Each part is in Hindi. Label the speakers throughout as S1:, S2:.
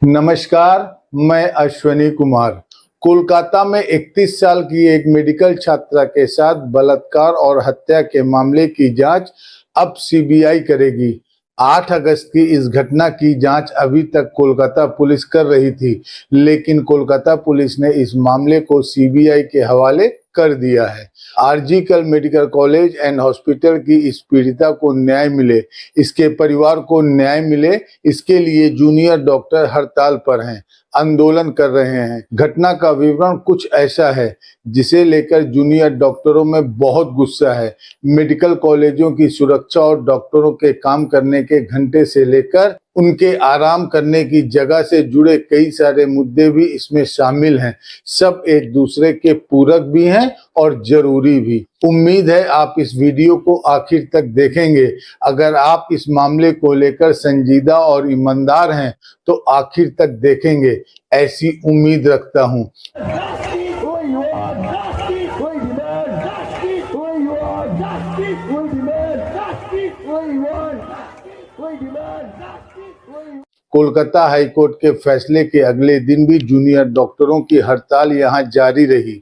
S1: नमस्कार, मैं अश्विनी कुमार। कोलकाता में 31 साल की एक मेडिकल छात्रा के साथ बलात्कार और हत्या के मामले की जांच अब सीबीआई करेगी। 8 अगस्त की इस घटना की जांच अभी तक कोलकाता पुलिस कर रही थी, लेकिन कोलकाता पुलिस ने इस मामले को सीबीआई के हवाले कर दिया है। RG Kar medical college and hospital की इस पीड़िता को न्याय मिले, इसके परिवार को न्याय मिले, इसके लिए जूनियर डॉक्टर हड़ताल पर हैं, आंदोलन कर रहे हैं। घटना का विवरण कुछ ऐसा है, जिसे लेकर जूनियर डॉक्टरों में बहुत गुस्सा है। मेडिकल कॉलेजों की सुरक्षा और डॉक्टरों के काम करने के घंटे से लेकर उनके आराम करने की जगह से जुड़े कई सारे मुद्दे भी इसमें शामिल हैं। सब एक दूसरे के पूरक भी हैं और जरूरी भी। उम्मीद है आप इस वीडियो को आखिर तक देखेंगे। अगर आप इस मामले को लेकर संजीदा और ईमानदार हैं तो आखिर तक देखेंगे, ऐसी उम्मीद रखता हूं। कोलकाता हाईकोर्ट के फैसले के अगले दिन भी जूनियर डॉक्टरों की हड़ताल यहां जारी रही।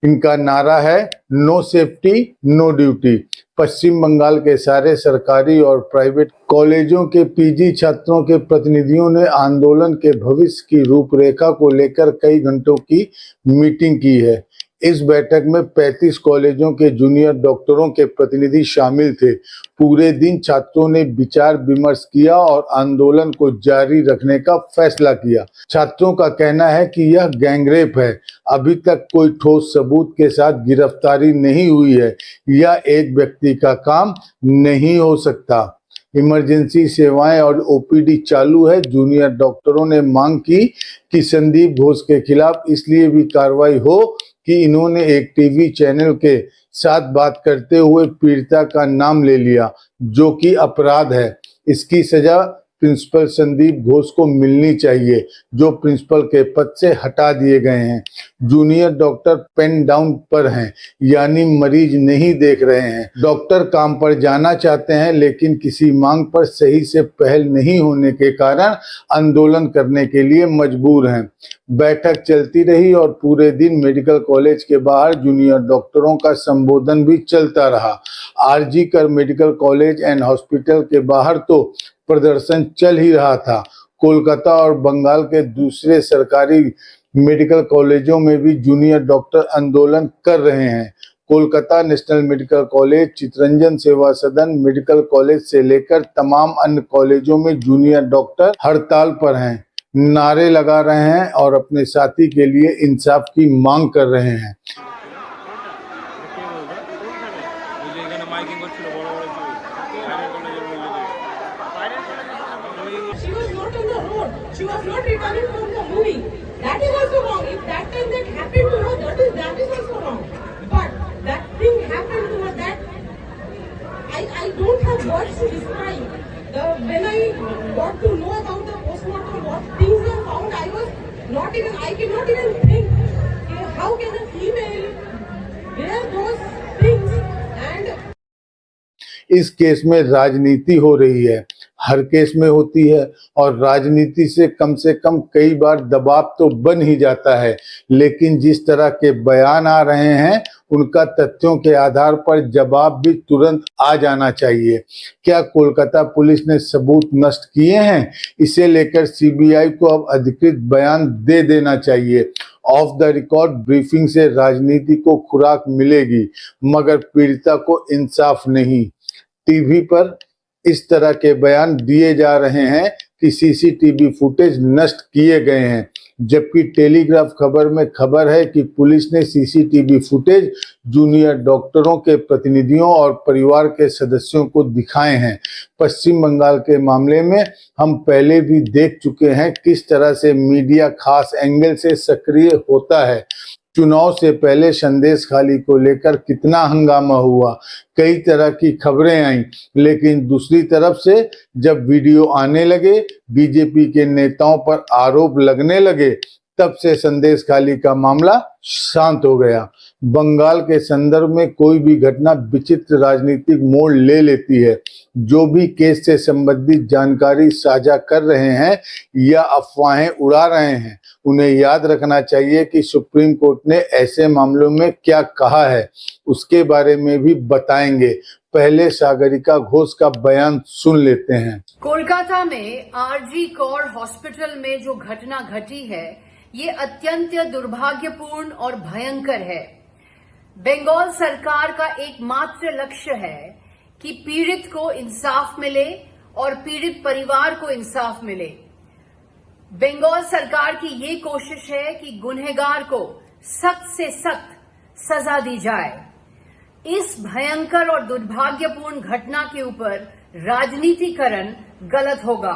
S1: इनका नारा है नो सेफ्टी नो ड्यूटी। पश्चिम बंगाल के सारे सरकारी और प्राइवेट कॉलेजों के पीजी छात्रों के प्रतिनिधियों ने आंदोलन के भविष्य की रूपरेखा को लेकर कई घंटों की मीटिंग की है। इस बैठक में 35 कॉलेजों के जूनियर डॉक्टरों के प्रतिनिधि शामिल थे। पूरे दिन छात्रों ने विचार विमर्श किया और आंदोलन को जारी रखने का फैसला किया। छात्रों का कहना है कि यह गैंगरेप है। अभी तक कोई ठोस सबूत के साथ गिरफ्तारी नहीं हुई है। यह एक व्यक्ति का काम नहीं हो सकता। इमरजेंसी सेवाएं और ओपीडी चालू है। जूनियर डॉक्टरों ने मांग की कि संदीप घोष के खिलाफ इसलिए भी कार्रवाई हो कि इन्होंने एक टीवी चैनल के साथ बात करते हुए पीड़िता का नाम ले लिया, जो कि अपराध है। इसकी सजा प्रिंसिपल संदीप घोष को मिलनी चाहिए, जो प्रिंसिपल के पद से हटा दिए गए हैं। जूनियर डॉक्टर पेन डाउन पर हैं, यानी मरीज नहीं देख रहे हैं। डॉक्टर काम पर जाना चाहते हैं, लेकिन किसी मांग पर सही से पहल नहीं होने के कारण आंदोलन करने के लिए मजबूर हैं। बैठक चलती रही और पूरे दिन मेडिकल कॉलेज के बाहर जूनियर डॉक्टरों का संबोधन भी चलता रहा। RG Kar medical college and hospital के बाहर तो प्रदर्शन चल ही रहा था। कोलकाता और बंगाल के दूसरे सरकारी मेडिकल कॉलेजों में भी जूनियर डॉक्टर आंदोलन कर रहे हैं। Kolkata National Medical College, Chittaranjan Seva Sadan medical college से लेकर तमाम अन्य कॉलेजों में जूनियर डॉक्टर हड़ताल पर हैं, नारे लगा रहे हैं और अपने साथी के लिए इंसाफ की मांग कर रहे हैं।
S2: She was not on the road. She was not returning from the movie. That is also wrong. If that time that happened to her, that is also wrong. But that thing happened to her. That I don't have words to describe. When I got to know about the postmortem, what things were found, I cannot even think how can a female wear those things. And
S1: इस केस में राजनीति हो रही है, हर केस में होती है, और राजनीति से कम कई बार दबाव तो बन ही जाता है। लेकिन जिस तरह के बयान आ रहे हैं, उनका तथ्यों के आधार पर जवाब भी तुरंत आ जाना चाहिए। क्या कोलकाता पुलिस ने सबूत नष्ट किए हैं? इसे लेकर सीबीआई को अब अधिकृत बयान दे देना चाहिए। ऑफ द रिकॉर्ड ब्रीफिंग से राजनीति को खुराक मिलेगी, मगर पीड़िता को इंसाफ नहीं। टीवी पर इस तरह के बयान दिए जा रहे हैं कि सीसीटीवी फुटेज नष्ट किए गए हैं, जबकि टेलीग्राफ खबर में खबर है कि पुलिस ने सीसीटीवी फुटेज जूनियर डॉक्टरों के प्रतिनिधियों और परिवार के सदस्यों को दिखाए हैं। पश्चिम बंगाल के मामले में हम पहले भी देख चुके हैं किस तरह से मीडिया खास एंगल से सक्रिय होता है। चुनाव से पहले संदेश खाली को लेकर कितना हंगामा हुआ, कई तरह की खबरें आईं, लेकिन दूसरी तरफ से जब वीडियो आने लगे, बीजेपी के नेताओं पर आरोप लगने लगे, तब से संदेश खाली का मामला शांत हो गया। बंगाल के संदर्भ में कोई भी घटना विचित्र राजनीतिक मोड़ ले लेती है। जो भी केस से संबंधित जानकारी साझा कर रहे हैं या अफवाहें उड़ा रहे हैं, उन्हें याद रखना चाहिए कि सुप्रीम कोर्ट ने ऐसे मामलों में क्या कहा है, उसके बारे में भी बताएंगे। पहले सागरिका घोष का बयान सुन लेते हैं।
S3: कोलकाता में आरजी कौर हॉस्पिटल में जो घटना घटी है, ये अत्यंत दुर्भाग्यपूर्ण और भयंकर है। बंगाल सरकार का एकमात्र लक्ष्य है कि पीड़ित को इंसाफ मिले और पीड़ित परिवार को इंसाफ मिले। बंगाल सरकार की ये कोशिश है कि गुनहगार को सख्त से सख्त सजा दी जाए। इस भयंकर और दुर्भाग्यपूर्ण घटना के ऊपर राजनीतिकरण गलत होगा।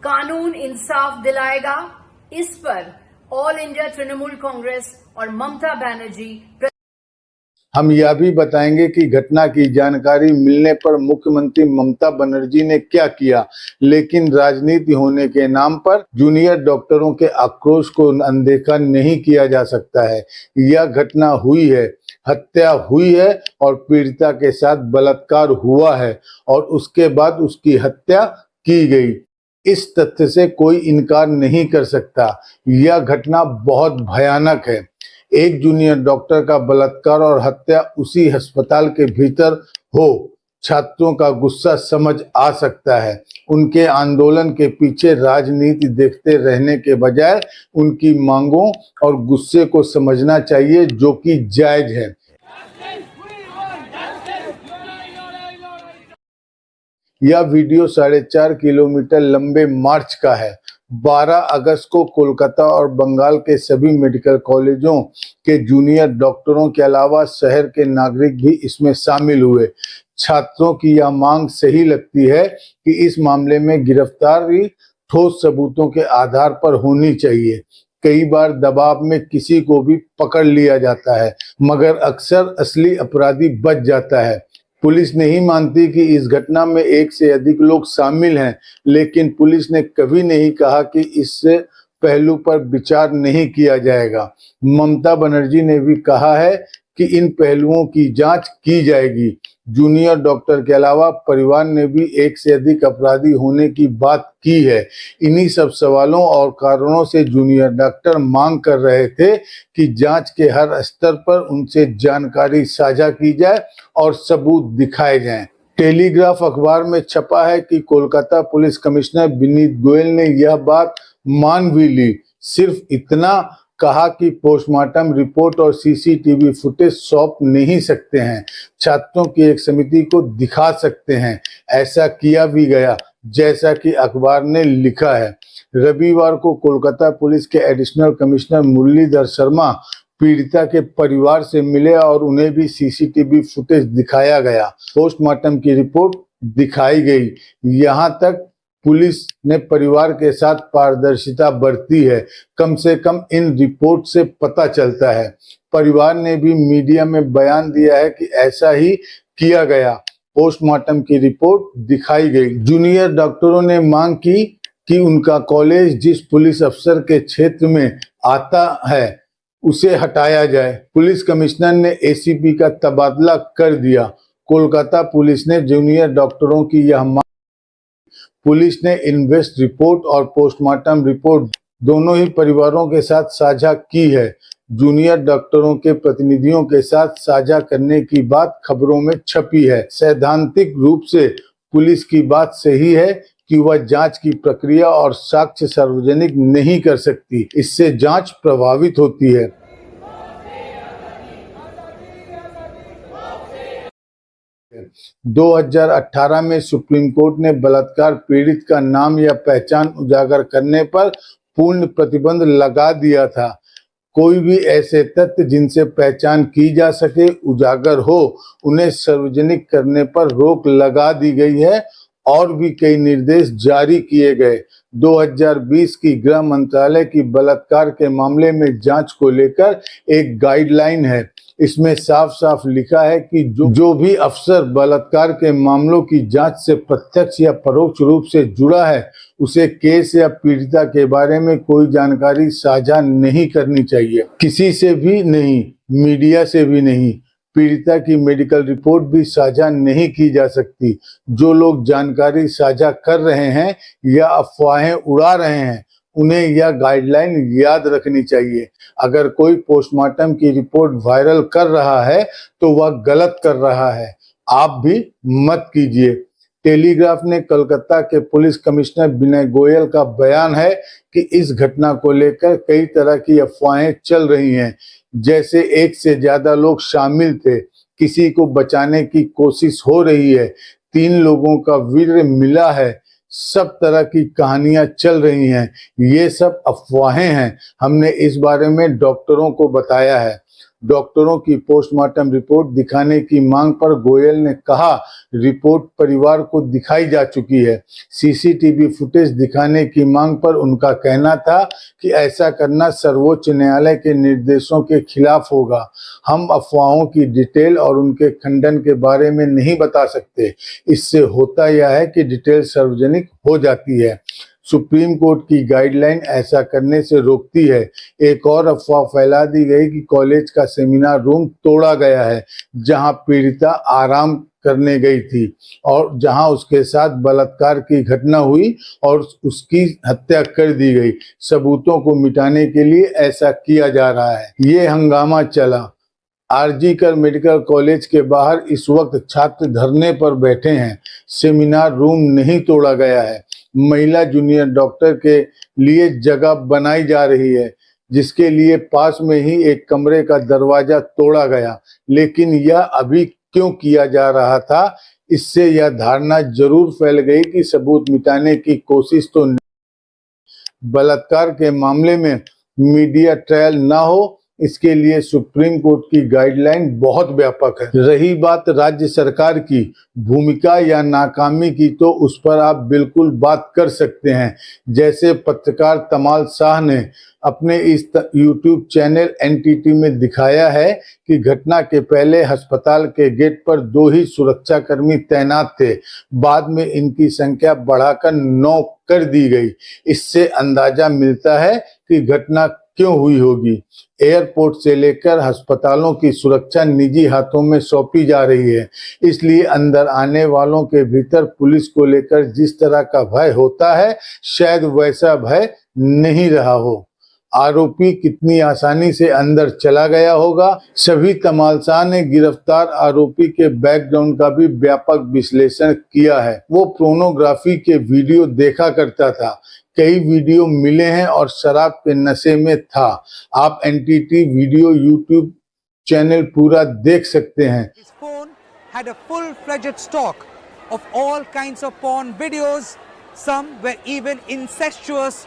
S3: कानून इंसाफ दिलाएगा। इस पर ऑल इंडिया तृणमूल कांग्रेस और ममता बनर्जी।
S1: हम यह भी बताएंगे कि घटना की जानकारी मिलने पर मुख्यमंत्री ममता बनर्जी ने क्या किया, लेकिन राजनीति होने के नाम पर जूनियर डॉक्टरों के आक्रोश को अनदेखा नहीं किया जा सकता है। यह घटना हुई है, हत्या हुई है और पीड़िता के साथ बलात्कार हुआ है और उसके बाद उसकी हत्या की गई। इस तथ्य से कोई इनकार नहीं कर सकता। यह घटना बहुत भयानक है। एक जूनियर डॉक्टर का बलात्कार और हत्या उसी अस्पताल के भीतर हो, छात्रों का गुस्सा समझ आ सकता है। उनके आंदोलन के पीछे राजनीति देखते रहने के बजाय उनकी मांगों और गुस्से को समझना चाहिए, जो कि जायज है। यह वीडियो 4.5 किलोमीटर लंबे मार्च का है। 12 अगस्त को कोलकाता और बंगाल के सभी मेडिकल कॉलेजों के जूनियर डॉक्टरों के अलावा शहर के नागरिक भी इसमें शामिल हुए। छात्रों की यह मांग सही लगती है कि इस मामले में गिरफ्तारी ठोस सबूतों के आधार पर होनी चाहिए। कई बार दबाव में किसी को भी पकड़ लिया जाता है, मगर अक्सर असली अपराधी बच जाता है। पुलिस नहीं मानती कि इस घटना में एक से अधिक लोग शामिल हैं, लेकिन पुलिस ने कभी नहीं कहा कि इस पहलू पर विचार नहीं किया जाएगा। ममता बनर्जी ने भी कहा है कि इन पहलुओं की जांच की जाएगी। जूनियर डॉक्टर के अलावा परिवार ने भी एक से अधिक अपराधी होने की बात की है। इन्हीं सब सवालों और कारणों से जूनियर डॉक्टर मांग कर रहे थे कि जांच के हर स्तर पर उनसे जानकारी साझा की जाए और सबूत दिखाए जाएं। टेलीग्राफ अखबार में छपा है कि कोलकाता पुलिस कमिश्नर विनीत गोयल ने यह बात मान भी ली। सिर्फ इतना कहा कि पोस्टमार्टम रिपोर्ट और सीसीटीवी फुटेज सौंप नहीं सकते हैं, छात्रों की एक समिति को दिखा सकते हैं। ऐसा किया भी गया, जैसा कि अखबार ने लिखा है। रविवार को कोलकाता पुलिस के एडिशनल कमिश्नर मुरलीधर शर्मा पीड़िता के परिवार से मिले और उन्हें भी सीसीटीवी फुटेज दिखाया गया। पोस्टमार्टम की रिपोर्ट दिखाई गई। यहाँ तक पुलिस ने परिवार के साथ पारदर्शिता बरती है, कम से कम इन रिपोर्ट से पता चलता है। परिवार ने भी मीडिया में बयान दिया है कि ऐसा ही किया गया। पोस्टमार्टम की रिपोर्ट दिखाई गई। जूनियर डॉक्टरों ने मांग की कि उनका कॉलेज जिस पुलिस अफसर के क्षेत्र में आता है उसे हटाया जाए। पुलिस कमिश्नर ने एसीपी का तबादला कर दिया। कोलकाता पुलिस ने जूनियर डॉक्टरों की यह मांग। पुलिस ने इन्वेस्ट रिपोर्ट और पोस्टमार्टम रिपोर्ट दोनों ही परिवारों के साथ साझा की है। जूनियर डॉक्टरों के प्रतिनिधियों के साथ साझा करने की बात खबरों में छपी है। सैद्धांतिक रूप से पुलिस की बात सही है कि वह जांच की प्रक्रिया और साक्ष्य सार्वजनिक नहीं कर सकती। इससे जांच प्रभावित होती है। – 2018 में सुप्रीम कोर्ट ने बलात्कार पीड़ित का नाम या पहचान उजागर करने पर पूर्ण प्रतिबंध लगा दिया था। कोई भी ऐसे तथ्य जिनसे पहचान की जा सके उजागर हो, उन्हें सार्वजनिक करने पर रोक लगा दी गई है और भी कई निर्देश जारी किए गए। 2020 की गृह मंत्रालय की बलात्कार के मामले में जांच को लेकर एक गाइडलाइन है। इसमें साफ साफ लिखा है कि जो भी अफसर बलात्कार के मामलों की जांच से प्रत्यक्ष या परोक्ष रूप से जुड़ा है, उसे केस या पीड़िता के बारे में कोई जानकारी साझा नहीं करनी चाहिए, किसी से भी नहीं, मीडिया से भी नहीं। पीड़िता की मेडिकल रिपोर्ट भी साझा नहीं की जा सकती। जो लोग जानकारी साझा कर रहे हैं या अफवाहें उड़ा रहे हैं, उन्हें यह गाइडलाइन याद रखनी चाहिए। अगर कोई पोस्टमार्टम की रिपोर्ट वायरल कर रहा है तो वह गलत कर रहा है, आप भी मत कीजिए। टेलीग्राफ ने कोलकाता के पुलिस कमिश्नर विनय गोयल का बयान है कि इस घटना को लेकर कई तरह की अफवाहें चल रही हैं, जैसे एक से ज्यादा लोग शामिल थे, किसी को बचाने की कोशिश हो रही है, 3 लोगों का वीर मिला है, सब तरह की कहानियां चल रही हैं। ये सब अफवाहें हैं। हमने इस बारे में डॉक्टरों को बताया है। डॉक्टरों की पोस्टमार्टम रिपोर्ट दिखाने की मांग पर गोयल ने कहा, रिपोर्ट परिवार को दिखाई जा चुकी है। सीसीटीवी फुटेज दिखाने की मांग पर उनका कहना था कि ऐसा करना सर्वोच्च न्यायालय के निर्देशों के खिलाफ होगा। हम अफवाहों की डिटेल और उनके खंडन के बारे में नहीं बता सकते। इससे होता यह है कि डिटेल सार्वजनिक हो जाती है। सुप्रीम कोर्ट की गाइडलाइन ऐसा करने से रोकती है। एक और अफवाह फैला दी गई कि कॉलेज का सेमिनार रूम तोड़ा गया है, जहां पीड़िता आराम करने गई थी और जहां उसके साथ बलात्कार की घटना हुई और उसकी हत्या कर दी गई। सबूतों को मिटाने के लिए ऐसा किया जा रहा है। ये हंगामा चला। आरजीकर मेडिकल कॉलेज के बाहर इस वक्त छात्र धरने पर बैठे हैं। सेमिनार रूम नहीं तोड़ा गया है। महिला जूनियर डॉक्टर के लिए जगह बनाई जा रही है, जिसके लिए पास में ही एक कमरे का दरवाजा तोड़ा गया। लेकिन यह अभी क्यों किया जा रहा था? इससे यह धारणा जरूर फैल गई कि सबूत मिटाने की कोशिश तो बलात्कार के मामले में मीडिया ट्रायल ना हो, इसके लिए सुप्रीम कोर्ट की गाइडलाइन बहुत व्यापक है। रही बात राज्य सरकार की भूमिका या नाकामी की, तो उस पर आप बिल्कुल बात कर सकते हैं। जैसे पत्रकार तमाल शाह ने अपने इस यूट्यूब चैनल एनटीटी में दिखाया है कि घटना के पहले अस्पताल के गेट पर 2 ही सुरक्षाकर्मी तैनात थे। बाद में इनकी संख्या बढ़ाकर 9 कर दी गई। इससे अंदाजा मिलता है कि घटना क्यों हुई होगी। एयरपोर्ट से लेकर अस्पतालों की सुरक्षा निजी हाथों में सौंपी जा रही है, इसलिए अंदर आने वालों के भीतर पुलिस को लेकर जिस तरह का भय होता है, शायद वैसा भय नहीं रहा हो। आरोपी कितनी आसानी से अंदर चला गया होगा। सभी तमालशाह ने गिरफ्तार आरोपी के बैकग्राउंड का भी व्यापक विश्लेषण किया है। वो पोर्नोग्राफी के वीडियो देखा करता था, कई वीडियो मिले हैं और शराब के नशे में था। आप एनटीटी वीडियो यूट्यूब चैनल पूरा देख सकते हैं।
S4: His phone had a full-fledged stock of all kinds of porn videos. Some were even incestuous.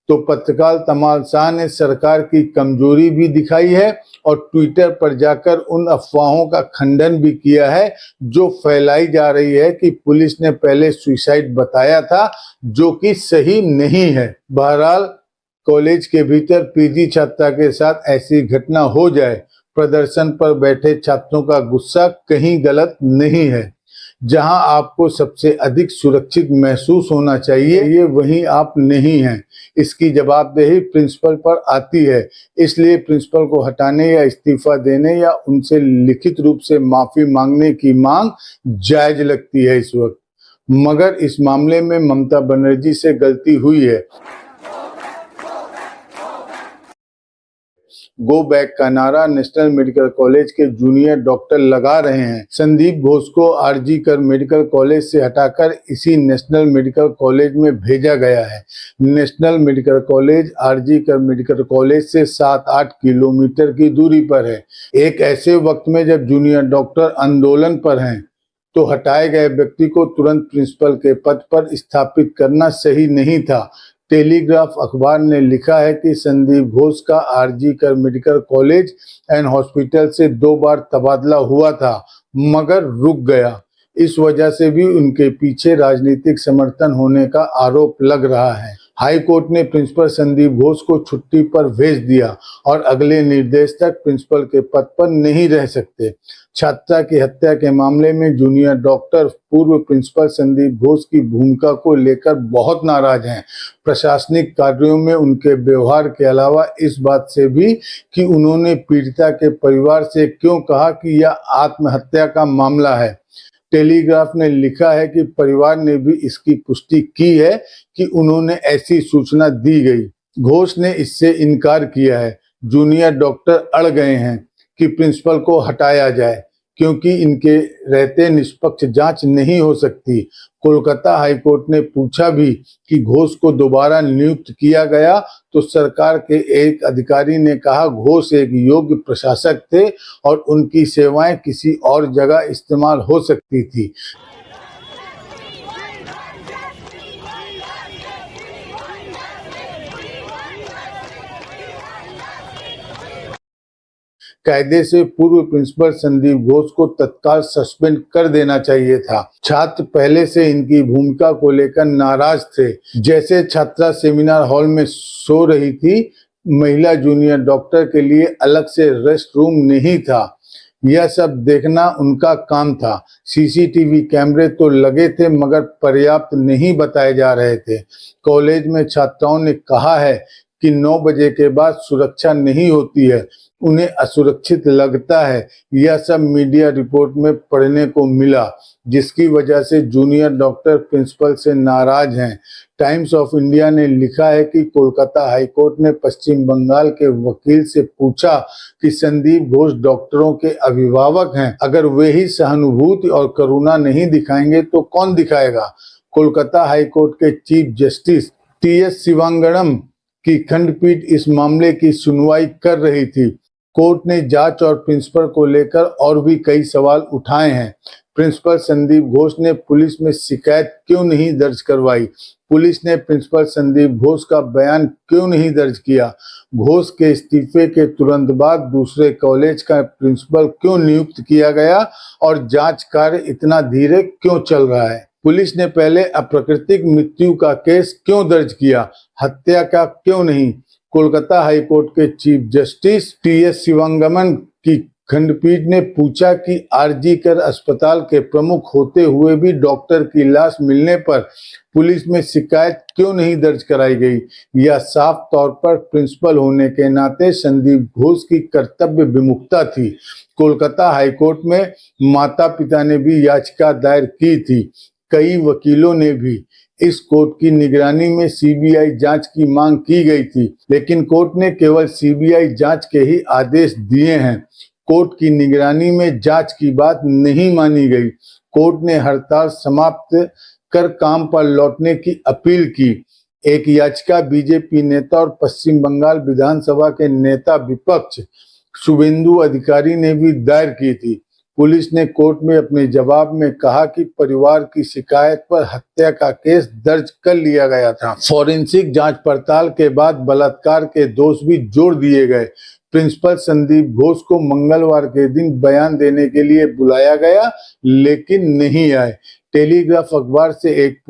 S1: तो पत्रकार तमाल शाह ने सरकार की कमजोरी भी दिखाई है और ट्विटर पर जाकर उन अफवाहों का खंडन भी किया है जो फैलाई जा रही है कि पुलिस ने पहले सुसाइड बताया था, जो कि सही नहीं है। बहरहाल कॉलेज के भीतर पीजी छात्रा के साथ ऐसी घटना हो जाए, प्रदर्शन पर बैठे छात्रों का गुस्सा कहीं गलत नहीं है। जहां आपको सबसे अधिक सुरक्षित महसूस होना चाहिए, ये वहीं आप नहीं हैं। इसकी जवाबदेही प्रिंसिपल पर आती है, इसलिए प्रिंसिपल को हटाने या इस्तीफा देने या उनसे लिखित रूप से माफी मांगने की मांग जायज लगती है इस वक्त। मगर इस मामले में ममता बनर्जी से गलती हुई है। गो बैक का नारा नेशनल मेडिकल कॉलेज के जूनियर डॉक्टर लगा रहे हैं। संदीप घोष को आरजीकर मेडिकल कॉलेज से हटाकर इसी नेशनल मेडिकल कॉलेज में भेजा गया है। National Medical college RG Kar medical college से 7-8 किलोमीटर की दूरी पर है। एक ऐसे वक्त में जब जूनियर डॉक्टर आंदोलन पर हैं, तो हटाए गए व्यक्ति को तुरंत प्रिंसिपल के पद पर स्थापित करना सही नहीं था। टेलीग्राफ अखबार ने लिखा है कि संदीप घोष का RG Kar medical college and hospital से 2 बार तबादला हुआ था, मगर रुक गया। इस वजह से भी उनके पीछे राजनीतिक समर्थन होने का आरोप लग रहा है। हाई कोर्ट ने प्रिंसिपल संदीप घोष को छुट्टी पर भेज दिया और अगले निर्देश तक प्रिंसिपल के पद पर नहीं रह सकते। छात्रा की हत्या के मामले में जूनियर डॉक्टर पूर्व प्रिंसिपल संदीप घोष की भूमिका को लेकर बहुत नाराज हैं। प्रशासनिक कार्यों में उनके व्यवहार के अलावा इस बात से भी कि उन्होंने पीड़िता के परिवार से क्यों कहा कि यह आत्महत्या का मामला है। टेलीग्राफ ने लिखा है कि परिवार ने भी इसकी पुष्टि की है कि उन्होंने ऐसी सूचना दी गई। घोष ने इससे इनकार किया है। जूनियर डॉक्टर अड़ गए हैं कि प्रिंसिपल को हटाया जाए क्योंकि इनके रहते निष्पक्ष जांच नहीं हो सकती। कोलकाता हाईकोर्ट ने पूछा भी कि घोष को दोबारा नियुक्त किया गया तो सरकार के एक अधिकारी ने कहा घोष एक योग्य प्रशासक थे और उनकी सेवाएं किसी और जगह इस्तेमाल हो सकती थी। कायदे से पूर्व प्रिंसिपल संदीप घोष को तत्काल सस्पेंड कर देना चाहिए था। छात्र पहले से इनकी भूमिका को लेकर नाराज थे। जैसे छात्रा सेमिनार हॉल में सो रही थी, महिला जूनियर डॉक्टर के लिए अलग से रेस्ट रूम नहीं था। यह सब देखना उनका काम था। सीसीटीवी कैमरे तो लगे थे मगर पर्याप्त नहीं बताए जा रहे थे। कॉलेज में छात्राओं ने कहा है कि 9 बजे के बाद सुरक्षा नहीं होती है, उन्हें असुरक्षित लगता है। यह सब मीडिया रिपोर्ट में पढ़ने को मिला, जिसकी वजह से जूनियर डॉक्टर प्रिंसिपल से नाराज हैं। टाइम्स ऑफ इंडिया ने लिखा है कि कोलकाता हाईकोर्ट ने पश्चिम बंगाल के वकील से पूछा कि संदीप घोष डॉक्टरों के अभिभावक हैं, अगर वे ही सहानुभूति और करुणा नहीं दिखाएंगे तो कौन दिखाएगा। कोलकाता हाईकोर्ट के चीफ जस्टिस टीएस शिवांगणम की खंडपीठ इस मामले की सुनवाई कर रही थी। कोर्ट ने जांच और प्रिंसिपल को लेकर और भी कई सवाल उठाए हैं। प्रिंसिपल संदीप घोष ने पुलिस में शिकायत क्यों नहीं दर्ज करवाई? पुलिस ने प्रिंसिपल संदीप घोष का बयान क्यों नहीं दर्ज किया? घोष के इस्तीफे के तुरंत बाद दूसरे कॉलेज का प्रिंसिपल क्यों नियुक्त किया गया और जांच कार्य इतना धीरे क्यों चल रहा है? पुलिस ने पहले अप्राकृतिक मृत्यु का केस क्यों दर्ज किया, हत्या का क्यों नहीं? कोलकाता हाईकोर्ट के चीफ जस्टिस टीएस शिवांगमन की खंडपीठ ने पूछा कि आरजीकर अस्पताल के प्रमुख होते हुए भी डॉक्टर की लाश मिलने पर पुलिस में शिकायत क्यों नहीं दर्ज कराई गई। यह साफ तौर पर प्रिंसिपल होने के नाते संदीप घोष की कर्तव्य विमुखता थी। कोलकाता हाईकोर्ट में माता पिता ने भी याचिका दायर की थी। कई वकीलों ने भी इस कोर्ट की निगरानी में सीबीआई जांच की मांग की गई थी, लेकिन कोर्ट ने केवल सीबीआई जांच के ही आदेश दिए हैं। कोर्ट की निगरानी में जांच की बात नहीं मानी गई। कोर्ट ने हड़ताल समाप्त कर काम पर लौटने की अपील की। एक याचिका बीजेपी नेता और पश्चिम बंगाल विधानसभा के नेता विपक्ष शुभेंदु अधिकारी ने भी दायर की थी। पुलिस ने कोर्ट में अपने जवाब में कहा कि परिवार की शिकायत पर हत्या का केस दर्ज कर लिया गया था। फॉरेंसिक जांच पड़ताल के बाद बलात्कार के दोष भी जोड़ दिए गए। प्रिंसिपल संदीप घोष को मंगलवार के दिन बयान देने के लिए बुलाया गया, लेकिन नहीं आए। टेलीग्राफ अखबार से एक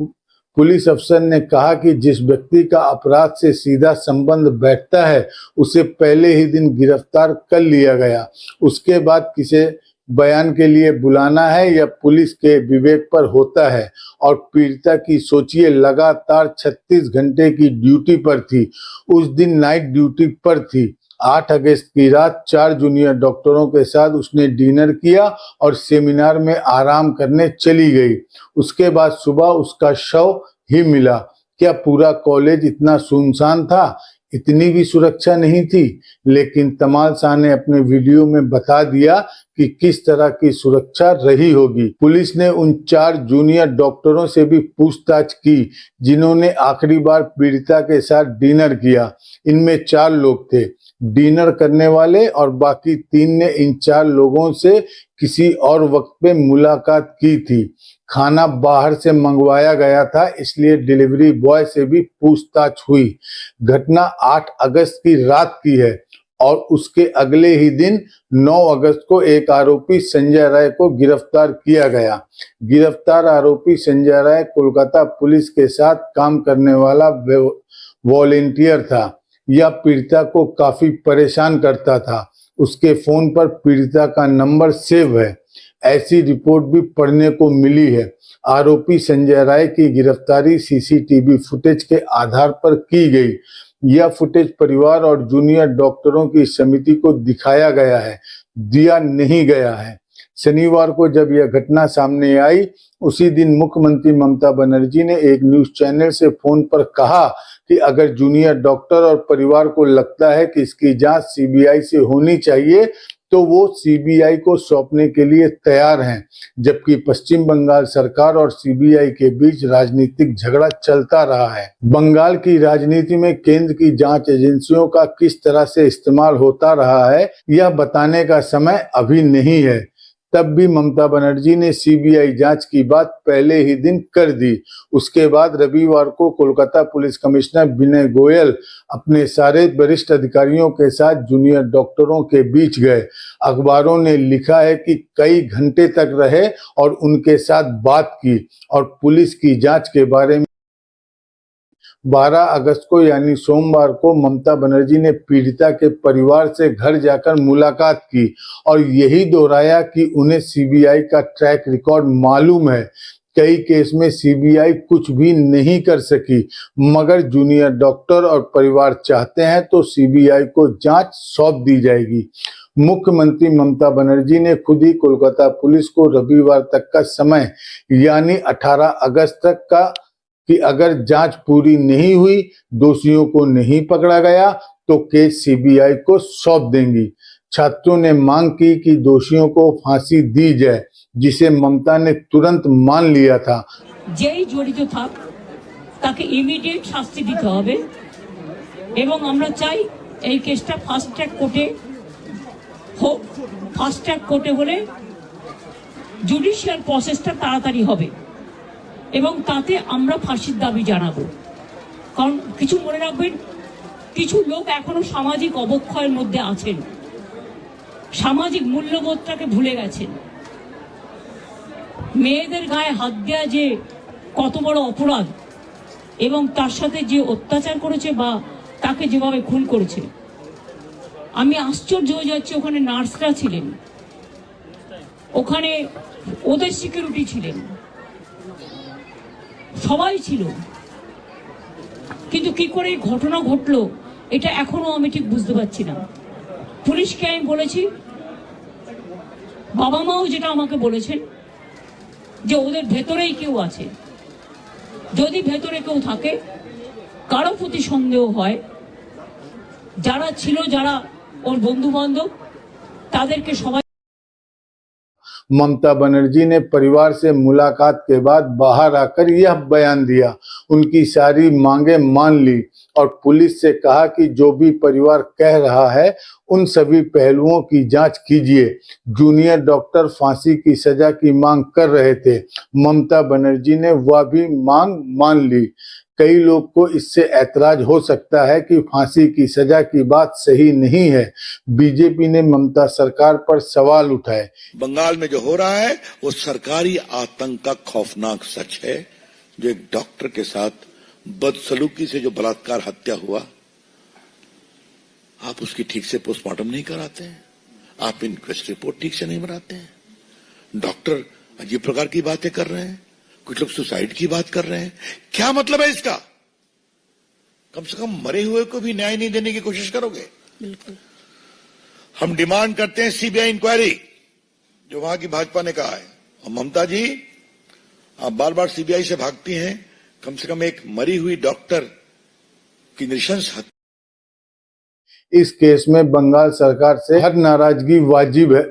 S1: पुलिस अफसर ने कहा कि जिस व्यक्ति का अपराध से सीधा संबंध बैठता है उसे पहले ही दिन गिरफ्तार कर लिया गया। उसके बाद किसे बयान के लिए बुलाना है या पुलिस के विवेक पर होता है। और पीड़िता की सोचिए, लगातार 36 घंटे की ड्यूटी पर थी, उस दिन नाइट ड्यूटी पर थी। 8 अगस्त की रात 4 जूनियर डॉक्टरों के साथ उसने डिनर किया और सेमिनार में आराम करने चली गई। उसके बाद सुबह उसका शव ही मिला। क्या पूरा कॉलेज इतना सुनसान था? इतनी भी सुरक्षा नहीं थी। लेकिन तमाल शाह ने अपने वीडियो में बता दिया कि किस तरह की सुरक्षा रही होगी। पुलिस ने उन 4 जूनियर डॉक्टरों से भी पूछताछ की जिन्होंने आखिरी बार पीड़िता के साथ डिनर किया। इनमें 4 लोग थे, डिनर करने वाले, और बाकी 3 ने इन 4 लोगों से किसी और वक्त पे मुलाकात की थी। खाना बाहर से मंगवाया गया था, इसलिए डिलीवरी बॉय से भी पूछताछ हुई। घटना 8 अगस्त की रात की है और उसके अगले ही दिन 9 अगस्त को एक आरोपी संजय राय को गिरफ्तार किया गया। गिरफ्तार आरोपी संजय राय कोलकाता पुलिस के साथ काम करने वाला वॉलेंटियर था। यह पीड़िता को काफी परेशान करता था। उसके फोन पर पीड़िता का नंबर सेव है। ऐसी रिपोर्ट भी पढ़ने को मिली है। आरोपी संजय राय की गिरफ्तारी सीसीटीवी फुटेज के आधार पर की गई। यह फुटेज परिवार और जूनियर डॉक्टरों की समिति को दिखाया गया है, दिया नहीं गया है। शनिवार को जब यह घटना सामने आई, उसी दिन मुख्यमंत्री ममता बनर्जी ने एक न्यूज चैनल से फोन पर कहा कि अगर जूनियर डॉक्टर और परिवार को लगता है कि इसकी जांच सीबीआई से होनी चाहिए तो वो सीबीआई को सौंपने के लिए तैयार हैं। जबकि पश्चिम बंगाल सरकार और सीबीआई के बीच राजनीतिक झगड़ा चलता रहा है। बंगाल की राजनीति में केंद्र की जांच एजेंसियों का किस तरह से इस्तेमाल होता रहा है, यह बताने का समय अभी नहीं है। तब भी ममता बनर्जी ने सीबीआई जांच की बात पहले ही दिन कर दी। उसके बाद रविवार को कोलकाता पुलिस कमिश्नर विनय गोयल अपने सारे वरिष्ठ अधिकारियों के साथ जूनियर डॉक्टरों के बीच गए। अखबारों ने लिखा है कि कई घंटे तक रहे और उनके साथ बात की और पुलिस की जांच के बारे में 12 अगस्त को यानी सोमवार को ममता बनर्जी ने पीड़िता के परिवार से घर जाकर मुलाकात की और यही दोहराया कि उन्हें सीबीआई का ट्रैक रिकॉर्ड मालूम है। कई केस में सीबीआई कुछ भी नहीं कर सकी, मगर जूनियर डॉक्टर और परिवार चाहते हैं तो सीबीआई को जांच सौंप दी जाएगी। मुख्यमंत्री ममता बनर्जी ने खुद ही कोलकाता पुलिस को रविवार तक का समय यानी 18 अगस्त तक का कि अगर जांच पूरी नहीं हुई, दोषियों को नहीं पकड़ा गया तो केस सीबीआई को सौंप देंगी। छात्रों ने मांग की कि दोषियों को फांसी दी जाए, जिसे ममता ने तुरंत मान लिया था।
S5: যেই জড়িত থাক তাকে ইমিডিয়েট শাস্তি দিতে হবে এবং আমরা চাই এই কেসটা ফাস্ট ট্র্যাক কোর্টে হোক। ফাস্ট ট্র্যাক কোর্টে হলে জুডিশিয়াল প্রসেসটা তাড়াতাড়ি হবে এবং তাতে আমরা ফাঁসির দাবি জানাবো। কারণ কিছু মনে রাখবেন, কিছু লোক এখনো সামাজিক অবক্ষয়ের মধ্যে আছেন, সামাজিক মূল্যবোধটাকে ভুলে গেছেন। মেয়েদের গায়ে হাত দেওয়া যে কত বড় অপরাধ এবং তার সাথে যে অত্যাচার করেছে বা তাকে যেভাবে খুন করেছে, আমি আশ্চর্য হয়ে যাচ্ছি। ওখানে নার্সরা ছিলেন, ওখানে ওদের সিকিউরিটি ছিলেন, সবাই ছিল, কিন্তু কি করে এই ঘটনা ঘটলো এটা এখনো আমি ঠিক বুঝতে পারছি না। পুলিশকে আমি বলেছি, বাবা মাও যেটা আমাকে বলেছেন যে ওদের ভেতরেই কেউ আছে। যদি ভেতরে কেউ থাকে, কারো প্রতি সন্দেহ হয়, যারা ছিল, যারা ওর বন্ধু বান্ধব, তাদেরকে সবাই।
S1: ममता बनर्जी ने परिवार से मुलाकात के बाद बाहर आकर यह बयान दिया। उनकी सारी मांगे मान ली और पुलिस से कहा कि जो भी परिवार कह रहा है उन सभी पहलुओं की जांच कीजिए। जूनियर डॉक्टर फांसी की सजा की मांग कर रहे थे। ममता बनर्जी ने वह भी मांग मान ली। कई लोग को इससे ऐतराज हो सकता है कि फांसी की सजा की बात सही नहीं है। बीजेपी ने ममता सरकार पर सवाल उठाए।
S6: बंगाल में जो हो रहा है वो सरकारी आतंक का खौफनाक सच है। जो एक डॉक्टर के साथ बदसलूकी से जो बलात्कार हत्या हुआ, आप उसकी ठीक से पोस्टमार्टम नहीं कराते हैं, आप इंक्वेस्ट रिपोर्ट ठीक से नहीं बनाते हैं। डॉक्टर अजीब प्रकार की बातें कर रहे हैं, कुछ लोग सुसाइड की बात कर रहे हैं। क्या मतलब है इसका? कम से कम मरे हुए को भी न्याय नहीं देने की कोशिश करोगे?
S5: बिल्कुल।
S6: हम डिमांड करते हैं सीबीआई इंक्वायरी, जो वहां की भाजपा ने कहा है। और ममता जी, आप बार बार सीबीआई से भागती हैं, कम से कम एक मरी हुई डॉक्टर की नृशंस हत्या।
S1: इस केस में बंगाल सरकार से हर नाराजगी वाजिब है,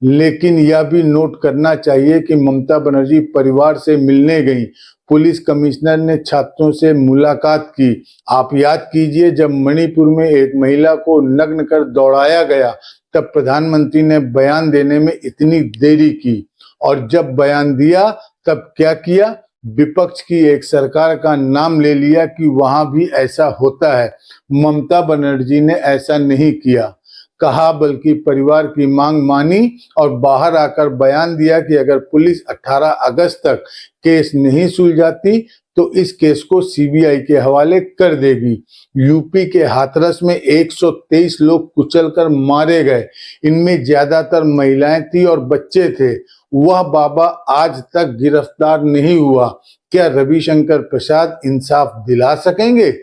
S1: लेकिन यह भी नोट करना चाहिए कि ममता बनर्जी परिवार से मिलने गई। पुलिस कमिश्नर ने छात्रों से मुलाकात की। आप याद कीजिए, जब मणिपुर में एक महिला को नग्न कर दौड़ाया गया तब प्रधानमंत्री ने बयान देने में इतनी देरी की, और जब बयान दिया तब क्या किया? विपक्ष की एक सरकार का नाम ले लिया कि वहां भी ऐसा होता है। ममता बनर्जी ने ऐसा नहीं किया, कहा, बल्कि परिवार की मांग मानी और बाहर आकर बयान दिया कि अगर पुलिस 18 अगस्त तक केस नहीं सुलझाती तो इस केस को सीबीआई के हवाले कर देगी। यूपी के हाथरस में 123 लोग कुचलकर मारे गए, इनमें ज्यादातर महिलाएं थी और बच्चे थे। वह बाबा आज तक गिरफ्तार नहीं हुआ। क्या रविशंकर प्रसाद इंसाफ दिला सकेंगे?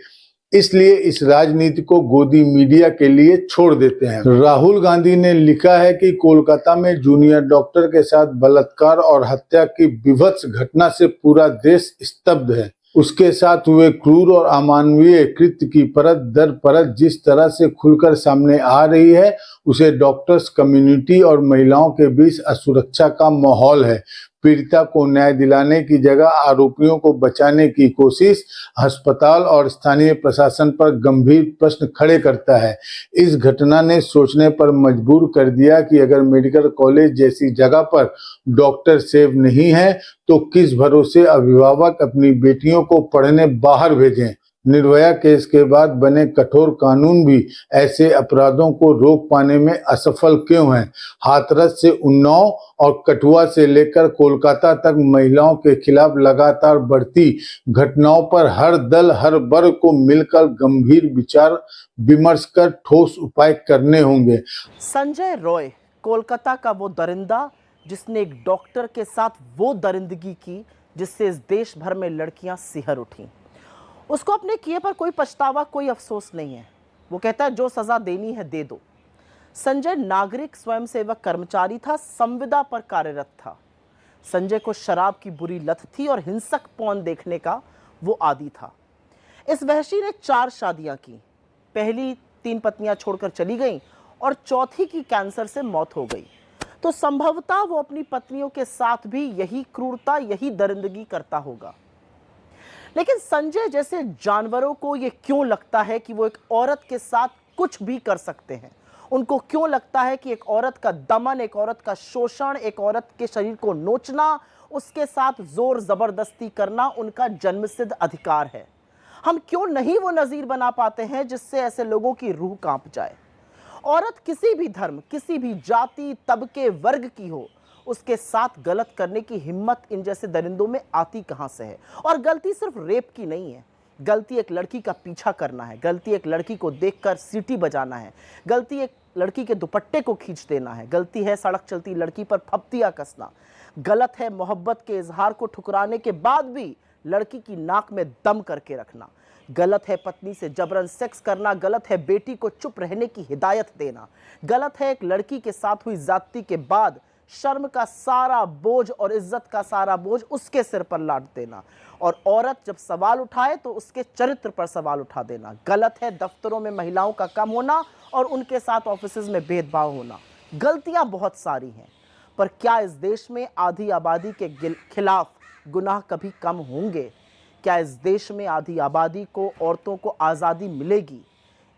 S1: इसलिए इस राजनीति को गोदी मीडिया के लिए छोड़ देते हैं। राहुल गांधी ने लिखा है कि कोलकाता में जूनियर डॉक्टर के साथ बलात्कार और हत्या की विभत्स घटना से पूरा देश स्तब्ध है। उसके साथ हुए क्रूर और अमानवीय कृत्य की परत दर परत जिस तरह से खुलकर सामने आ रही है, उसे डॉक्टर्स कम्युनिटी और महिलाओं के बीच असुरक्षा का माहौल है। पीड़िता को न्याय दिलाने की जगह आरोपियों को बचाने की कोशिश अस्पताल और स्थानीय प्रशासन पर गंभीर प्रश्न खड़े करता है। इस घटना ने सोचने पर मजबूर कर दिया कि अगर मेडिकल कॉलेज जैसी जगह पर डॉक्टर सेफ नहीं है तो किस भरोसे अभिभावक अपनी बेटियों को पढ़ने बाहर भेजें। निर्भया केस के बाद बने कठोर कानून भी ऐसे अपराधों को रोक पाने में असफल क्यों हैं? हाथरस से उन्नाव और कठुआ से लेकर कोलकाता तक महिलाओं के खिलाफ लगातार बढ़ती घटनाओं पर हर दल हर वर्ग को मिलकर गंभीर विचार विमर्श कर ठोस उपाय करने होंगे।
S7: संजय रॉय कोलकाता का वो दरिंदा जिसने एक डॉक्टर के साथ वो दरिंदगी की जिससे इस देश भर में लड़कियां सिहर उठी। उसको अपने किए पर कोई पछतावा, कोई अफसोस नहीं है। वो कहता है जो सजा देनी है दे दो। संजय नागरिक स्वयंसेवक कर्मचारी था, संविदा पर कार्यरत था। संजय को शराब की बुरी लत थी और हिंसक पॉर्न देखने का वो आदी था। इस वहशी ने 4 शादियां की। पहली 3 पत्नियां छोड़कर चली गईं और चौथी की कैंसर से मौत हो गई। तो संभवतः वो अपनी पत्नियों के साथ भी यही क्रूरता, यही दरिंदगी करता होगा। लेकिन संजय जैसे जानवरों को ये क्यों लगता है कि वो एक औरत के साथ कुछ भी कर सकते हैं? उनको क्यों लगता है कि एक औरत का दमन, एक औरत का शोषण, एक औरत के शरीर को नोचना, उसके साथ जोर जबरदस्ती करना उनका जन्मसिद्ध अधिकार है? हम क्यों नहीं वो नजीर बना पाते हैं जिससे ऐसे लोगों की रूह कांप जाए? औरत किसी भी धर्म, किसी भी जाति, तबके, वर्ग की हो, उसके साथ गलत करने की हिम्मत इन जैसे दरिंदों में आती कहां से है? और गलती सिर्फ रेप की नहीं है। गलती एक लड़की का पीछा करना है, गलती एक लड़की को देखकर सीटी बजाना है, गलती एक लड़की के दुपट्टे को खींच देना है, गलती है सड़क चलती लड़की पर फप्तियां कसना, गलत है मोहब्बत के इजहार को ठुकराने के बाद भी लड़की की नाक में दम करके रखना, गलत है पत्नी से जबरन सेक्स करना, गलत है बेटी को चुप रहने की हिदायत देना, गलत है एक लड़की के साथ हुई ज्यादती के बाद शर्म का सारा बोझ और इज्जत का सारा बोझ उसके सिर पर लाद देना, और औरत जब सवाल उठाए तो उसके चरित्र पर सवाल उठा देना। गलत है दफ्तरों में महिलाओं का कम होना और उनके साथ ऑफिसेज में भेदभाव होना। गलतियां बहुत सारी हैं, पर क्या इस देश में आधी आबादी के खिलाफ गुनाह कभी कम होंगे? क्या इस देश में आधी आबादी को, औरतों को आज़ादी मिलेगी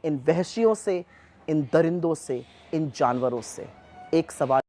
S7: इन वहशियों से, इन दरिंदों से, इन जानवरों से? एक सवाल।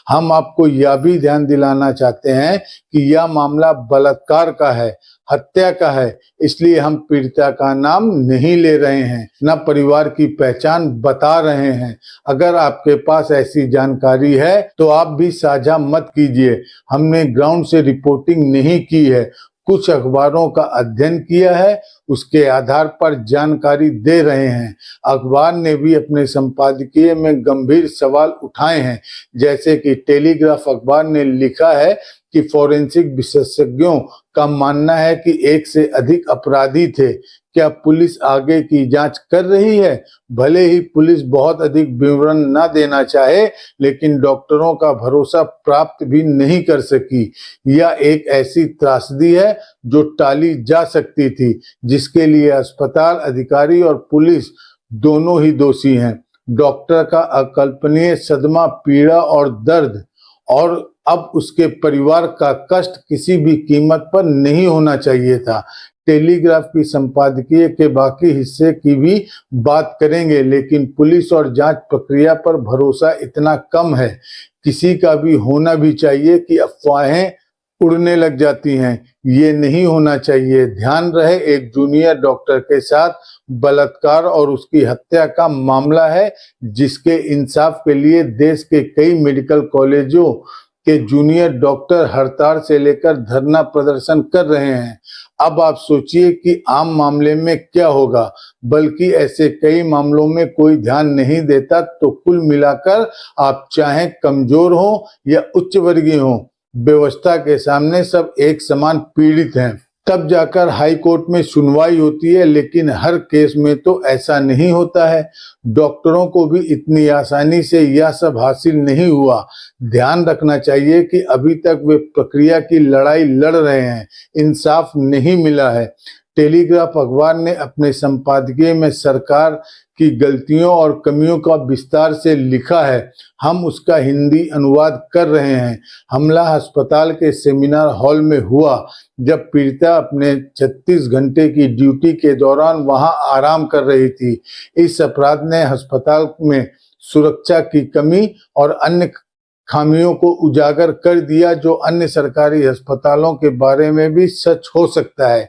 S1: हम आपको यह भी ध्यान दिलाना चाहते हैं कि यह मामला बलात्कार का है, हत्या का है, इसलिए हम पीड़िता का नाम नहीं ले रहे हैं, न परिवार की पहचान बता रहे हैं। अगर आपके पास ऐसी जानकारी है तो आप भी साझा मत कीजिए। हमने ग्राउंड से रिपोर्टिंग नहीं की है, कुछ अखबारों का अध्ययन किया है, उसके आधार पर जानकारी दे रहे हैं। अखबार ने भी अपने संपादकीय में गंभीर सवाल उठाए हैं, जैसे कि टेलीग्राफ अखबार ने लिखा है कि फॉरेंसिक विशेषज्ञों का मानना है कि 1 से अधिक अपराधी थे। क्या पुलिस आगे की जांच कर रही है? भले ही पुलिस बहुत अधिक विवरण न देना चाहे, लेकिन डॉक्टरों का भरोसा प्राप्त भी नहीं कर सकी। यह एक ऐसी त्रासदी है जो टाली जा सकती थी, जिसके लिए अस्पताल अधिकारी और पुलिस दोनों ही दोषी हैं। डॉक्टर का अकल्पनीय सदमा, पीड़ा और दर्द, और अब उसके परिवार का कष्ट किसी भी कीमत पर नहीं होना चाहिए था। टेलीग्राफ की संपादकीय के बाकी हिस्से की भी बात करेंगे, लेकिन पुलिस और जांच प्रक्रिया पर भरोसा इतना कम है, किसी का भी होना भी चाहिए कि अफवाहें उड़ने लग जाती हैं। ये नहीं होना चाहिए। ध्यान रहे, एक जूनियर डॉक्टर के साथ बलात्कार और उसकी हत्या का मामला है, जिसके इंसाफ के लिए देश के कई मेडिकल कॉलेजों कि जूनियर डॉक्टर हड़ताल से लेकर धरना प्रदर्शन कर रहे हैं। अब आप सोचिए कि आम मामले में क्या होगा, बल्कि ऐसे कई मामलों में कोई ध्यान नहीं देता। तो कुल मिलाकर आप चाहे कमजोर हो या उच्च वर्गीय हो, व्यवस्था के सामने सब एक समान पीड़ित हैं। तब जाकर हाई कोर्ट में सुनवाई होती है, लेकिन हर केस में तो ऐसा नहीं होता है। डॉक्टरों को भी इतनी आसानी से यह सब हासिल नहीं हुआ। ध्यान रखना चाहिए कि अभी तक वे प्रक्रिया की लड़ाई लड़ रहे हैं, इंसाफ नहीं मिला है। टेलीग्राफ अखबार ने अपने संपादकीय में सरकार की गलतियों और कमियों का विस्तार से लिखा है। हम उसका हिंदी अनुवाद कर रहे हैं। हमला अस्पताल के सेमिनार हॉल में हुआ, जब पीड़िता अपने 36 घंटे की ड्यूटी के दौरान वहां आराम कर रही थी। इस अपराध ने अस्पताल में सुरक्षा की कमी और अन्य खामियों को उजागर कर दिया, जो अन्य सरकारी अस्पतालों के बारे में भी सच हो सकता है।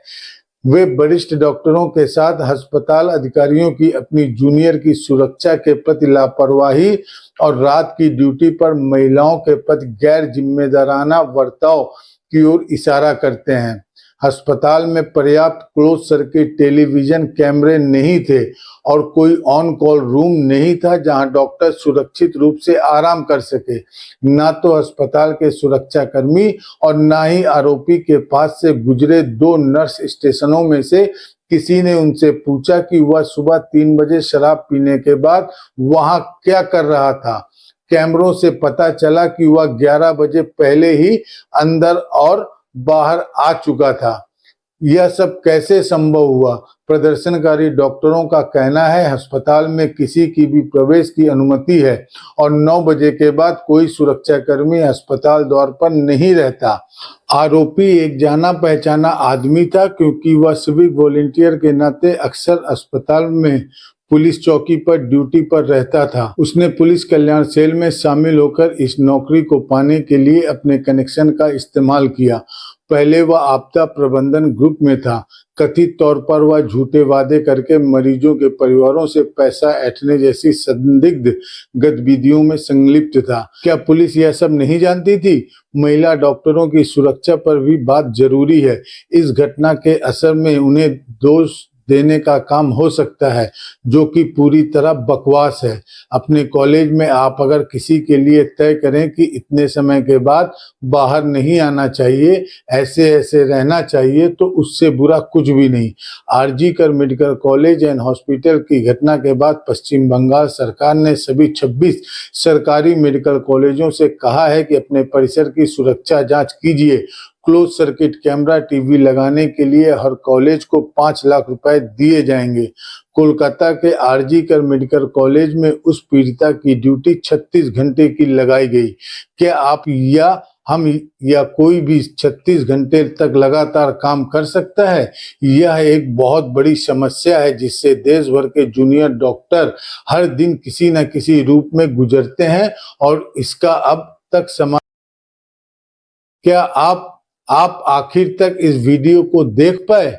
S1: वे वरिष्ठ डॉक्टरों के साथ अस्पताल अधिकारियों की अपनी जूनियर की सुरक्षा के प्रति लापरवाही और रात की ड्यूटी पर महिलाओं के प्रति गैर जिम्मेदाराना बर्ताव की ओर इशारा करते हैं। अस्पताल में पर्याप्त क्लोज सर्किट टेलीविजन कैमरे नहीं थे और कोई ऑन कॉल रूम नहीं था जहां डॉक्टर सुरक्षित रूप से आराम कर सके। ना तो अस्पताल के सुरक्षाकर्मी और ना ही आरोपी के पास से गुजरे 2 नर्स स्टेशनों में से किसी ने उनसे पूछा कि वह सुबह 3 बजे शराब पीने के बाद वहां क्या कर रहा था। कैमरों से पता चला कि वह 11 बजे पहले ही अंदर और बाहर आ चुका था। यह सब कैसे संभव हुआ? प्रदर्शनकारी डॉक्टरों का कहना है अस्पताल में किसी की भी प्रवेश की अनुमति है और 9 बजे के बाद कोई सुरक्षाकर्मी अस्पताल द्वार पर नहीं रहता। आरोपी एक जाना पहचाना आदमी था, क्योंकि वह सिविक वॉलंटियर के नाते अक्सर अस्पताल में पुलिस चौकी पर ड्यूटी पर रहता था। उसने पुलिस कल्याण सेल में शामिल होकर इस नौकरी को पाने के लिए अपने कनेक्शन का इस्तेमाल किया। पहले वह आपदा प्रबंधन ग्रुप में था। कथित तौर पर वह झूठे वादे करके मरीजों के परिवारों से पैसा ऐंठने जैसी संदिग्ध गतिविधियों में संलिप्त था। क्या पुलिस यह सब नहीं जानती थी? महिला डॉक्टरों की सुरक्षा पर भी बात जरूरी है। इस घटना के असर में उन्हें दोष देने का काम हो सकता है, जो कि पूरी तरह बकवास है। अपने कॉलेज में आप अगर किसी के लिए तय करें कि इतने समय के बाद बाहर नहीं आना चाहिए, ऐसे ऐसे रहना चाहिए, तो उससे बुरा कुछ भी नहीं। आरजी कर मेडिकल कॉलेज एंड हॉस्पिटल की घटना के बाद पश्चिम बंगाल सरकार ने सभी 26 सरकारी मेडिकल कॉलेजों से कहा है कि अपने परिसर की सुरक्षा जांच कीजिए। क्लोज सर्किट कैमरा टीवी लगाने के लिए हर कॉलेज को 5 लाख रुपए दिए जाएंगे। कोलकाता के आरजी कर मेडिकल कॉलेज में उस पीड़िता की ड्यूटी 36 घंटे की लगाई गई। क्या आप या हम या कोई भी 36 घंटे तक लगातार काम कर सकता है? यह एक बहुत बड़ी समस्या है जिससे देश भर के जूनियर डॉक्टर हर दिन किसी न किसी रूप में गुजरते हैं और इसका अब तक समाधान। क्या आप आखिर तक इस वीडियो को देख पाए?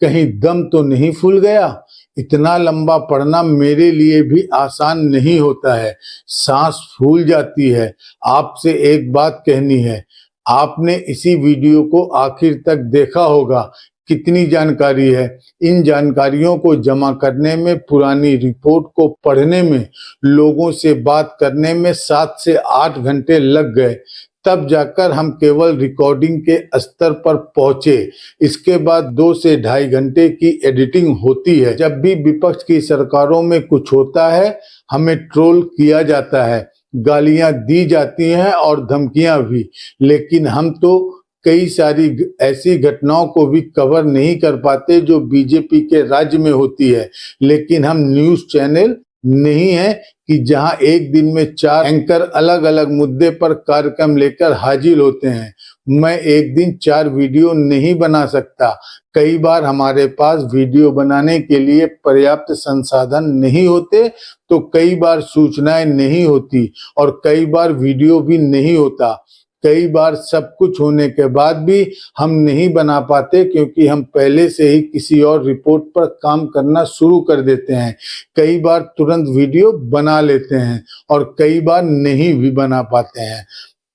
S1: कहीं दम तो नहीं फूल गया? इतना लंबा पढ़ना मेरे लिए भी आसान नहीं होता है, सांस फूल जाती है। आपसे एक बात कहनी है, आपने इसी वीडियो को आखिर तक देखा होगा। कितनी जानकारी है! इन जानकारियों को जमा करने में, पुरानी रिपोर्ट को पढ़ने में, लोगों से बात करने में 7 से 8 घंटे लग गए। तब जाकर हम केवल रिकॉर्डिंग के स्तर पर पहुंचे। इसके बाद 2 से 2.5 घंटे की एडिटिंग होती है। जब भी विपक्ष की सरकारों में कुछ होता है, हमें ट्रोल किया जाता है, गालियां दी जाती हैं और धमकियां भी, लेकिन हम तो कई सारी ऐसी घटनाओं को भी कवर नहीं कर पाते जो बीजेपी के राज्य में होती है। लेकिन हम न्यूज चैनल नहीं है कि जहां एक दिन में 4 एंकर अलग अलग मुद्दे पर कार्यक्रम लेकर हाजिर होते हैं। मैं एक दिन 4 वीडियो नहीं बना सकता। कई बार हमारे पास वीडियो बनाने के लिए पर्याप्त संसाधन नहीं होते, तो कई बार सूचनाएं नहीं होती और कई बार वीडियो भी नहीं होता। कई बार सब कुछ होने के बाद भी हम नहीं बना पाते, क्योंकि हम पहले से ही किसी और रिपोर्ट पर काम करना शुरू कर देते हैं। कई बार तुरंत वीडियो बना लेते हैं और कई बार नहीं भी बना पाते हैं।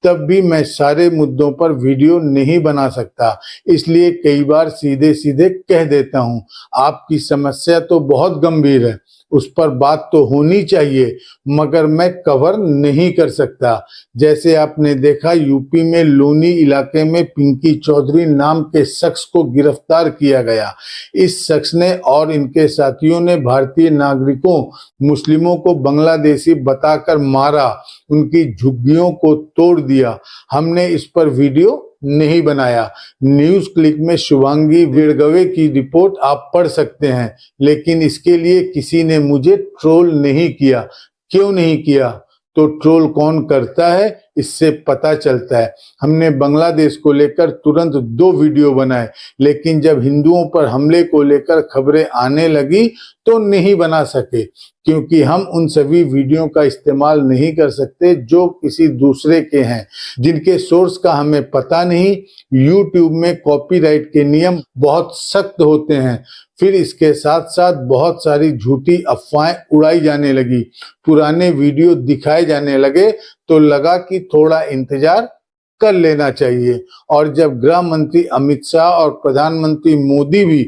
S1: तब भी मैं सारे मुद्दों पर वीडियो नहीं बना सकता, इसलिए कई बार सीधे सीधे कह देता हूं, आपकी समस्या तो बहुत गंभीर है, उस पर बात तो होनी चाहिए, मगर मैं कवर नहीं कर सकता। जैसे आपने देखा यूपी में लोनी इलाके में पिंकी चौधरी नाम के शख्स को गिरफ्तार किया गया। इस शख्स ने और इनके साथियों ने भारतीय नागरिकों मुस्लिमों को बांग्लादेशी बताकर मारा, उनकी झुग्गियों को तोड़ दिया। हमने इस पर वीडियो नहीं बनाया। न्यूज क्लिक में शुभांगी विड़गवे की रिपोर्ट आप पढ़ सकते हैं, लेकिन इसके लिए किसी ने मुझे ट्रोल नहीं किया। क्यों नहीं किया? तो ट्रोल कौन करता है इससे पता चलता है। हमने बांग्लादेश को लेकर तुरंत 2 वीडियो बनाए, लेकिन जब हिंदुओं पर हमले को लेकर खबरें आने लगी तो नहीं बना सके, क्योंकि हम उन सभी वीडियो का इस्तेमाल नहीं कर सकते जो किसी दूसरे के हैं, जिनके सोर्स का हमें पता नहीं। यूट्यूब में कॉपीराइट के नियम बहुत सख्त होते हैं। फिर इसके साथ साथ बहुत सारी झूठी अफवाहें उड़ाई जाने लगी, पुराने वीडियो दिखाए जाने लगे, तो लगा कि थोड़ा इंतजार कर लेना चाहिए। और जब गृह मंत्री अमित शाह और प्रधानमंत्री मोदी भी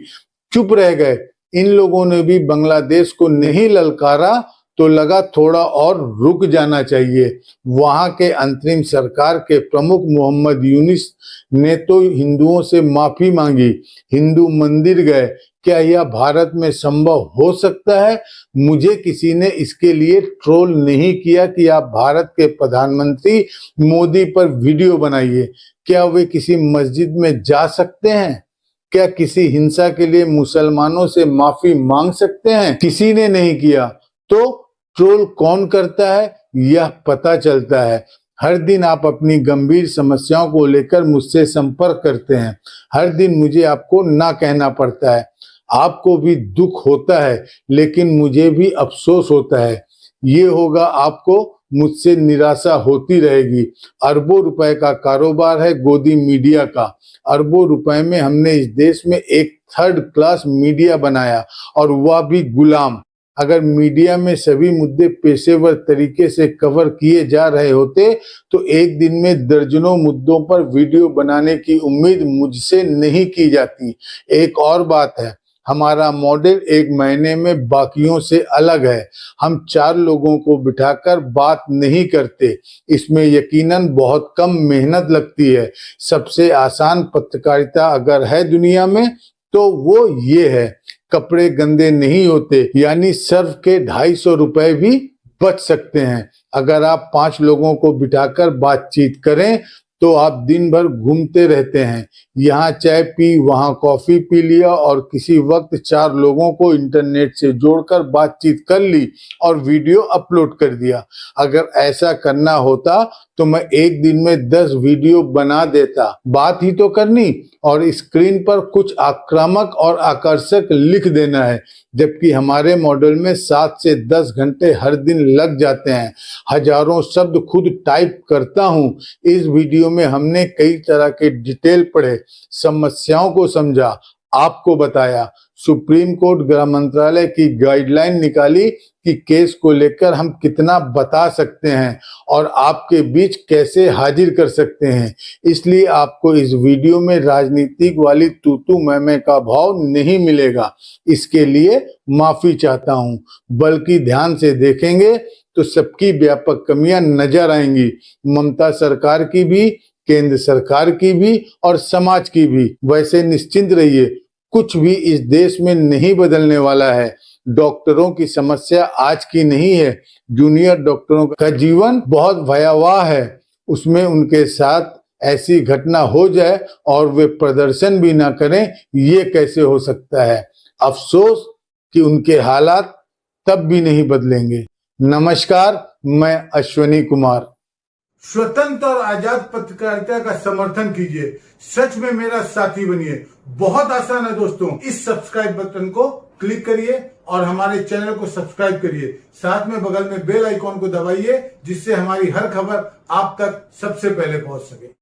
S1: चुप रह गए, इन लोगों ने भी बांग्लादेश को नहीं ललकारा, तो लगा थोड़ा और रुक जाना चाहिए। वहां के अंतरिम सरकार के प्रमुख मोहम्मद यूनिस ने तो हिंदुओं से माफी मांगी, हिंदू मंदिर गए। क्या यह भारत में संभव हो सकता है? मुझे किसी ने इसके लिए ट्रोल नहीं किया कि आप भारत के प्रधानमंत्री मोदी पर वीडियो बनाइए। क्या वे किसी मस्जिद में जा सकते हैं? क्या किसी हिंसा के लिए मुसलमानों से माफी मांग सकते हैं? किसी ने नहीं किया। तो ट्रोल कौन करता है यह पता चलता है। हर दिन आप अपनी गंभीर समस्याओं को लेकर मुझसे संपर्क करते हैं। हर दिन मुझे आपको ना कहना पड़ता है। आपको भी दुख होता है, लेकिन मुझे भी अफसोस होता है। ये होगा, आपको मुझसे निराशा होती रहेगी। अरबों रुपए का कारोबार है गोदी मीडिया का। अरबों रुपए में हमने इस देश में एक 3rd क्लास मीडिया बनाया, और वह भी गुलाम। अगर मीडिया में सभी मुद्दे पेशेवर तरीके से कवर किए जा रहे होते तो एक दिन में दर्जनों मुद्दों पर वीडियो बनाने की उम्मीद मुझसे नहीं की जाती। एक और बात है, हमारा मॉडल 1 महीने में बाकियों से अलग है। हम 4 लोगों को बिठाकर बात नहीं करते। इसमें यकीनन बहुत कम मेहनत लगती है। सबसे आसान पत्रकारिता अगर है दुनिया में तो वो ये है। कपड़े गंदे नहीं होते, यानी सर्फ के 250 रुपए भी बच सकते हैं। अगर आप 5 लोगों को बिठाकर बातचीत करें तो आप दिन भर घूमते रहते हैं। यहाँ चाय पी, वहाँ कॉफी पी लिया, और किसी वक्त 4 लोगों को इंटरनेट से जोड़कर बातचीत कर ली और वीडियो अपलोड कर दिया। अगर ऐसा करना होता तो मैं एक दिन में 10 वीडियो बना देता। बात ही तो करनी, और स्क्रीन पर कुछ आक्रामक और आकर्षक लिख देना है। जबकि हमारे मॉडल में 7 से 10 घंटे हर दिन लग जाते हैं। हजारों शब्द खुद टाइप करता हूँ। इस वीडियो में हमने कई तरह के डिटेल पढ़े, समस्याओं को समझा, आपको बताया। सुप्रीम कोर्ट गृह मंत्रालय की गाइडलाइन निकाली कि केस को लेकर हम कितना बता सकते हैं और आपके बीच कैसे हाजिर कर सकते हैं। इसलिए आपको इस वीडियो में राजनीतिक वाली तू मैं का भाव नहीं मिलेगा। इसके लिए माफी चाहता हूं। बल्कि ध्यान से देखेंगे तो सबकी व्यापक कमियां नजर आएंगी, ममता सरकार की भी, केंद्र सरकार की भी और समाज की भी। वैसे निश्चिंत रहिए, कुछ भी इस देश में नहीं बदलने वाला है। डॉक्टरों की समस्या आज की नहीं है। जूनियर डॉक्टरों का जीवन बहुत भयावह है। उसमें उनके साथ ऐसी घटना हो जाए और वे प्रदर्शन भी ना करें, ये कैसे हो सकता है। अफसोस कि उनके हालात तब भी नहीं बदलेंगे। नमस्कार, मैं अश्विनी कुमार।
S8: स्वतंत्र और आजाद पत्रकारिता का समर्थन कीजिए, सच में मेरा साथी बनिए। बहुत आसान है दोस्तों, इस सब्सक्राइब बटन को क्लिक करिए और हमारे चैनल को सब्सक्राइब करिए। साथ में बगल में बेल आइकॉन को दबाइए, जिससे हमारी हर खबर आप तक सबसे पहले पहुंच सके।